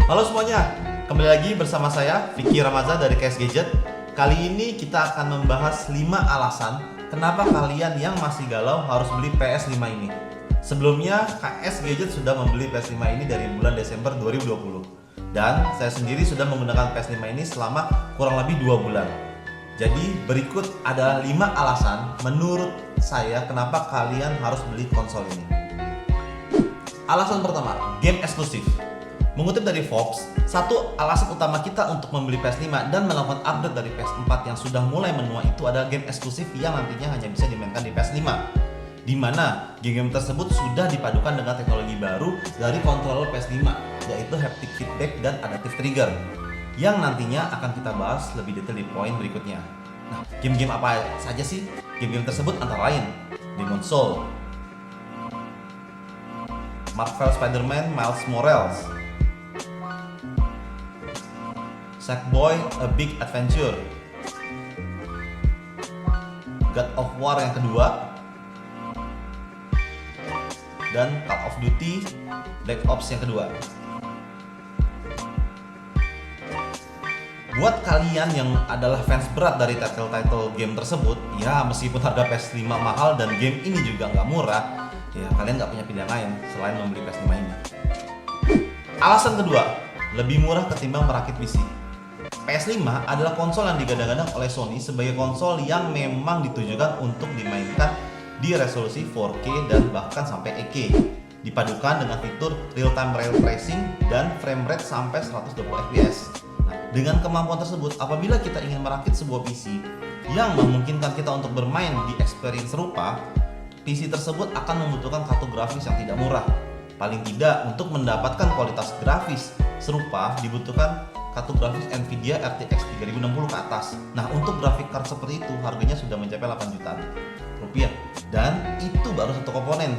Halo semuanya, kembali lagi bersama saya Vicky Ramaza dari KS Gadget. Kali ini kita akan membahas 5 alasan kenapa kalian yang masih galau harus beli PS5 ini. Sebelumnya KS Gadget sudah membeli PS5 ini dari bulan Desember 2020. Dan saya sendiri sudah menggunakan PS5 ini selama kurang lebih 2 bulan. Jadi berikut adalah 5 alasan menurut saya kenapa kalian harus beli konsol ini. Alasan pertama, game eksklusif. Mengutip dari Forbes, satu alasan utama kita untuk membeli PS5 dan melakukan upgrade dari PS4 yang sudah mulai menua itu adalah game eksklusif yang nantinya hanya bisa dimainkan di PS5, di mana game-game tersebut sudah dipadukan dengan teknologi baru dari controller PS5, yaitu haptic feedback dan adaptive trigger, yang nantinya akan kita bahas lebih detail di poin berikutnya. Nah, game-game apa saja sih? Game-game tersebut antara lain Demon's Souls, Marvel Spider-Man Miles Morales, Sackboy: A Big Adventure, God of War yang kedua, dan Call of Duty Black Ops yang kedua. Buat kalian yang adalah fans berat dari title game tersebut, ya meskipun harga PS5 mahal dan game ini juga nggak murah, ya kalian nggak punya pilihan lain selain membeli PS5 ini. Alasan kedua, lebih murah ketimbang merakit PC. PS5 adalah konsol yang digadang-gadang oleh Sony sebagai konsol yang memang ditujukan untuk dimainkan di resolusi 4K dan bahkan sampai 8K, dipadukan dengan fitur real-time ray tracing dan frame rate sampai 120 fps. Nah, dengan kemampuan tersebut, apabila kita ingin merakit sebuah PC yang memungkinkan kita untuk bermain di experience serupa, PC tersebut akan membutuhkan kartu grafis yang tidak murah. Paling tidak, untuk mendapatkan kualitas grafis serupa dibutuhkan kartu grafis Nvidia RTX 3060 ke atas. Nah, untuk grafik card seperti itu harganya sudah mencapai 8 jutaan rupiah. Dan itu baru satu komponen.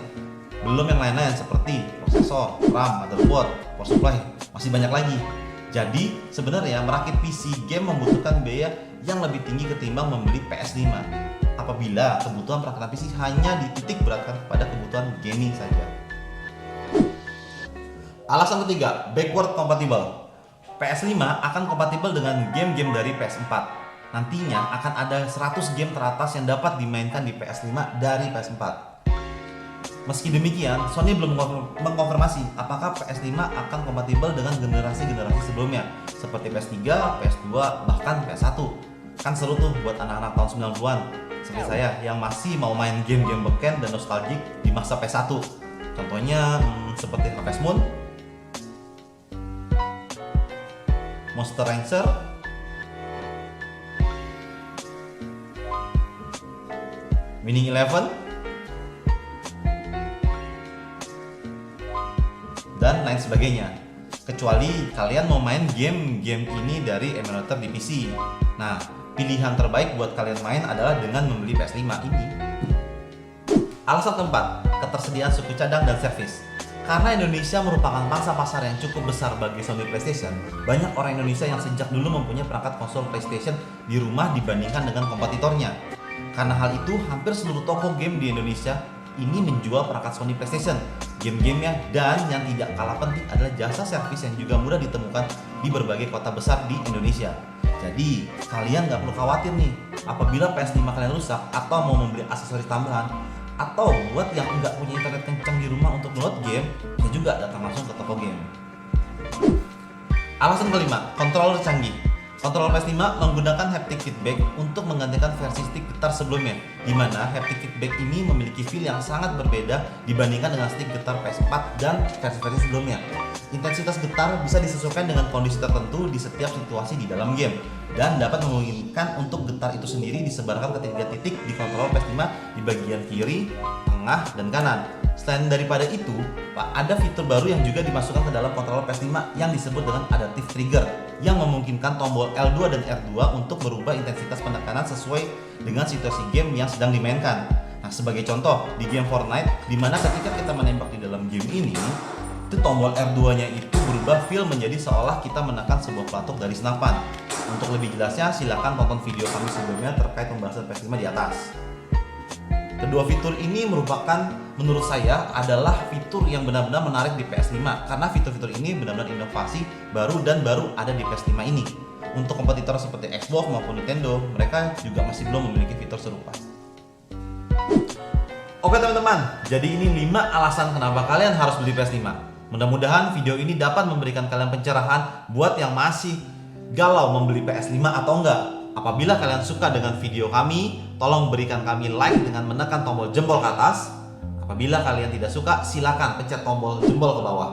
Belum yang lain-lain seperti prosesor, RAM, motherboard, power supply, masih banyak lagi. Jadi, sebenarnya merakit PC game membutuhkan biaya yang lebih tinggi ketimbang membeli PS5. Apabila kebutuhan perakitan PC hanya dititik beratkan kepada kebutuhan gaming saja. Alasan ketiga, backward compatible. PS5 akan kompatibel dengan game-game dari PS4. Nantinya akan ada 100 game teratas yang dapat dimainkan di PS5 dari PS4. Meski demikian, Sony belum mengkonfirmasi apakah PS5 akan kompatibel dengan generasi-generasi sebelumnya seperti PS3, PS2, bahkan PS1. Kan seru tuh buat anak-anak tahun 90-an seperti saya yang masih mau main game-game beken dan nostalgic di masa PS1. Contohnya seperti Harvest Moon, Monster Rancher, Winning Eleven, dan lain sebagainya. Kecuali kalian mau main game-game ini dari emulator di PC. Nah, pilihan terbaik buat kalian main adalah dengan membeli PS5 ini. Alasan keempat, ketersediaan suku cadang dan servis. Karena Indonesia merupakan pangsa pasar yang cukup besar bagi Sony PlayStation, banyak orang Indonesia yang sejak dulu mempunyai perangkat konsol PlayStation di rumah dibandingkan dengan kompetitornya. Karena hal itu, hampir seluruh toko game di Indonesia ini menjual perangkat Sony PlayStation, game-gamenya, dan yang tidak kalah penting adalah jasa servis yang juga mudah ditemukan di berbagai kota besar di Indonesia. Jadi, kalian nggak perlu khawatir nih, apabila PS5 kalian rusak atau mau membeli aksesoris tambahan, atau buat yang nggak punya internet kencang di rumah untuk download game, bisa juga datang langsung ke toko game. Alasan kelima, controller canggih. Controller PS5 menggunakan haptic feedback untuk menggantikan versi stick getar sebelumnya, di mana haptic feedback ini memiliki feel yang sangat berbeda dibandingkan dengan stick getar PS4 dan versi-versi sebelumnya. Intensitas getar bisa disesuaikan dengan kondisi tertentu di setiap situasi di dalam game, dan dapat memungkinkan untuk getar itu sendiri disebarkan ke 3 titik di controller PS5 di bagian kiri, tengah, dan kanan. Selain daripada itu, ada fitur baru yang juga dimasukkan ke dalam controller PS5 yang disebut dengan adaptive trigger, yang memungkinkan tombol L2 dan R2 untuk berubah intensitas penekanan sesuai dengan situasi game yang sedang dimainkan. Nah, sebagai contoh, di game Fortnite, di mana ketika kita menembak di dalam game ini, itu tombol R2-nya itu berubah feel menjadi seolah kita menekan sebuah pelatuk dari senapan. Untuk lebih jelasnya, silakan tonton video kami sebelumnya terkait pembahasan PS5 di atas. Kedua fitur ini merupakan, menurut saya, adalah fitur yang benar-benar menarik di PS5 karena fitur-fitur ini benar-benar inovasi baru dan baru ada di PS5 ini. Untuk kompetitor seperti Xbox maupun Nintendo, mereka juga masih belum memiliki fitur serupa. Oke teman-teman, jadi ini 5 alasan kenapa kalian harus beli PS5. Mudah-mudahan video ini dapat memberikan kalian pencerahan buat yang masih galau membeli PS5 atau enggak. Apabila kalian suka dengan video kami, tolong berikan kami like dengan menekan tombol jempol ke atas. Apabila kalian tidak suka, silakan pencet tombol jempol ke bawah.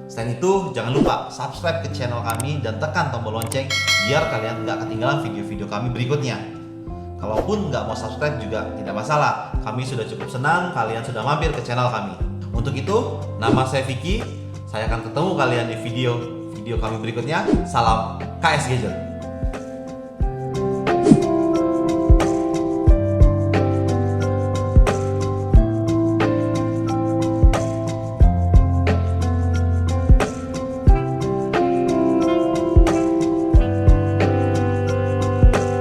Selain itu, jangan lupa subscribe ke channel kami dan tekan tombol lonceng biar kalian nggak ketinggalan video-video kami berikutnya. Kalaupun nggak mau subscribe juga tidak masalah. Kami sudah cukup senang kalian sudah mampir ke channel kami. Untuk itu, nama saya Vicky. Saya akan ketemu kalian di video kami berikutnya. Salam KS Gadget.